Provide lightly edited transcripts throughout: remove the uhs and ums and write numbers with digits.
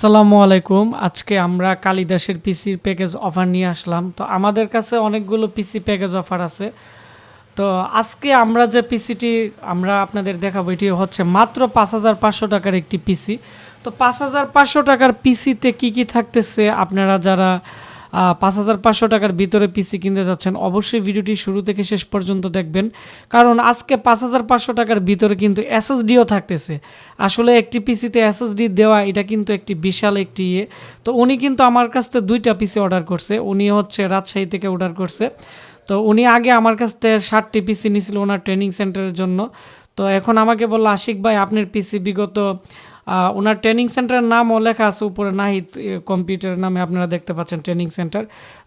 আসসালামু আলাইকুম। আজকে আমরা কালিদাসের পিসির প্যাকেজ অফার নিয়ে আসলাম। তো আমাদের কাছে অনেকগুলো পিসি প্যাকেজ অফার আছে। তো আজকে আমরা যে পিসিটি আমরা আপনাদের দেখাবো এটি হচ্ছে মাত্র 5,500 টাকার একটি পিসি। তো 5,500 টাকার পিসিতে কি কি থাকতেছে, আপনারা যারা 5,500 টাকার ভিতরে পিসি কিনতে যাচ্ছেন অবশ্যই ভিডিওটি শুরু থেকে শেষ পর্যন্ত দেখবেন, কারণ আজকে 5,500 টাকার ভিতরে কিন্তু এসএসডিও থাকতেছে। আসলে একটি পিসিতে এসএসডি দেওয়া এটা কিন্তু একটি বিশাল একটি ইয়ে। তো উনি কিন্তু আমার কাছ থেকে 2টা পিসি অর্ডার করছে। উনি হচ্ছে রাজশাহী থেকে অর্ডার করছে। তো উনি আগে আমার কাছ থেকে 60টি পিসি নিয়েছিল ওনার ট্রেনিং সেন্টারের জন্য। তো এখন আমাকে বললো, আশিক ভাই আপনার পিসি বিগত ওনার ট্রেনিং সেন্টারের নামও লেখা আছে উপরে, নাহিদ কম্পিউটার নামে আপনারা দেখতে পাচ্ছেন ট্রেনিং সেন্টার,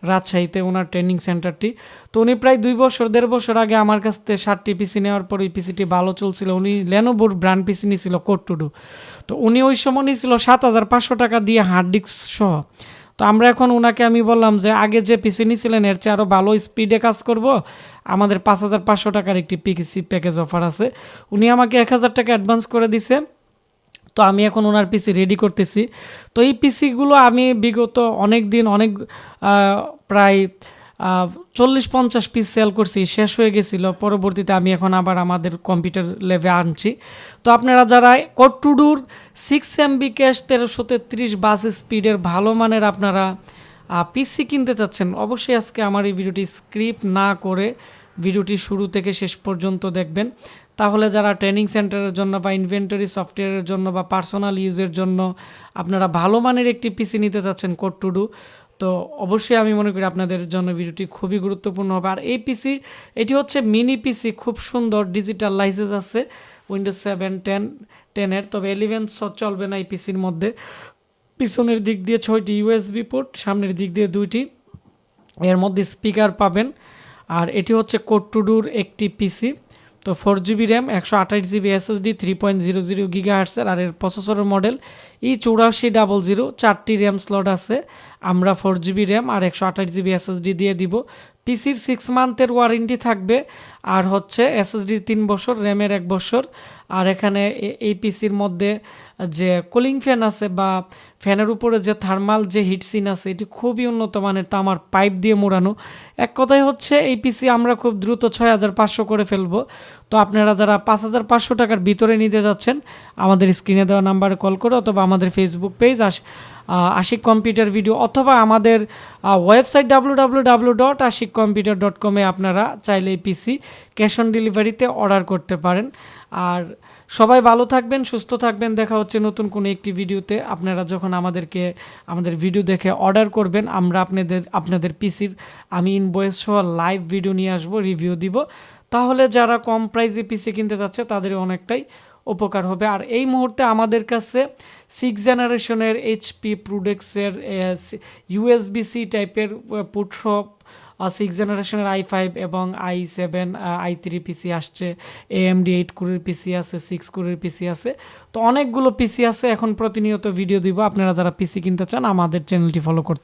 রাজশাহীতে ওনার ট্রেনিং সেন্টারটি। তো উনি প্রায় 2-1.5 বছর আগে আমার কাছ থেকে 60টি পিসি নেওয়ার পর ওই পিসিটি ভালো চলছিল। উনি লেনোভোর ব্র্যান্ড পিসি নিয়েছিল কোড টু ডু। তো উনি ওই সময় নিয়েছিল 7,500 টাকা দিয়ে হার্ড ডিস্ক সহ। তো আমরা এখন ওনাকে আমি বললাম যে আগে যে পিসি নিয়েছিলেন এর চেয়ে আরও ভালো স্পিডে কাজ করব, আমাদের 5,500 টাকার একটি পিসি প্যাকেজ অফার আছে। উনি আমাকে 1,000 টাকা অ্যাডভান্স করে দিছে। তো আমি এখন ওনার পিসি রেডি করতেছি। তো এই পিসিগুলো আমি বিগত অনেক দিন প্রায় 40-50 পিস সেল করছি, শেষ হয়ে গেছিলো। পরবর্তীতে আমি এখন আবার আমাদের কম্পিউটার ল্যাবে আনছি। তো আপনারা যারা কোড টু ডুর 6 MB ক্যাশ 1333 বাস স্পিডের ভালো মানের আপনারা পিসি কিনতে চাচ্ছেন, অবশ্যই আজকে আমার এই ভিডিওটি স্ক্রিপ্ট না করে ভিডিওটি শুরু থেকে শেষ পর্যন্ত দেখবেন। তাহলে যারা ট্রেনিং সেন্টারের জন্য বা ইনভেন্টরি সফটওয়্যারের জন্য বা পার্সোনাল ইউজের জন্য আপনারা ভালো মানের একটি পিসি নিতে চাচ্ছেন কোড টু ডু, তো অবশ্যই আমি মনে করি আপনাদের জন্য ভিডিওটি খুবই গুরুত্বপূর্ণ হবে। আর এই পিসি এটি হচ্ছে মিনি পিসি, খুব সুন্দর ডিজিটাল লাইসেন্স আছে উইন্ডোজ 7, 10 তবে 11 চলবে না এই পিসির মধ্যে। পিছনের দিক দিয়ে 6টি ইউএসবি পোর্ট, সামনের দিক দিয়ে 2টি, এর মধ্যে স্পিকার পাবেন। আর এটি হচ্ছে কোড টু ডুর একটি পিসি। তো 4GB RAM, 128GB SSD, 3.00 GHz আর এর প্রসেসরের মডেল E8400, 4টি র্যাম স্লট আছে। আমরা 4GB র্যাম আর 128GB SSD দিয়ে দিব। পিসির 6 মান্থের ওয়ারেন্টি থাকবে, আর হচ্ছে SSDর 3 বছর, র্যামের 1 বছর। আর এখানে এই পিসির মধ্যে যে কুলিং ফ্যান আছে বা ফ্যানের উপরে যে থার্মাল যে হিটসিন আছে এটি খুবই উন্নত মানের, তামার পাইপ দিয়ে মোড়ানো। এক কথায় হচ্ছে এই পিসি আমরা খুব দ্রুত 6,500 করে ফেলবো। তো আপনারা যারা 5,500 টাকার ভিতরে নিতে যাচ্ছেন আমাদের স্ক্রিনে দেওয়া নাম্বারে কল করে অথবা আমাদের Facebook page Ashik computer video অথবা আমাদের ওয়েবসাইট www.ashikcomputer.com আপনারা চাইলে এই পিসি ক্যাশ অন ডেলিভারিতে অর্ডার করতে পারেন। আর সবাই ভালো থাকবেন, সুস্থ থাকবেন। দেখা হচ্ছে নতুন কোনো একটি ভিডিওতে। আপনারা যখন আমাদের ভিডিও দেখে অর্ডার করবেন, আমরা আপনাদের পিসির আমি ইনভয়েস সহ লাইভ ভিডিও নিয়ে আসবো, রিভিউ দিব। তাহলে যারা কম প্রাইসে পিসি কিনতে চাচ্ছে তাদের অনেকটাই উপকার হবে। আর এই মুহূর্তে আমাদের কাছে 6 জেনারেশনের HP প্রোডাক্টসের USB-C টাইপের পোর্ট সহ 6 জেনারেশনের i5 এবং i7 i3 পিসি আসছে। AMD 8 কোরের পিসি আছে, 6 কোরের পিসি আছে। তো অনেকগুলো পিসি আছে, এখন প্রতিনিয়ত ভিডিও দিব। আপনারা যারা পিসি কিনতে চান আমাদের চ্যানেলটি ফলো করতে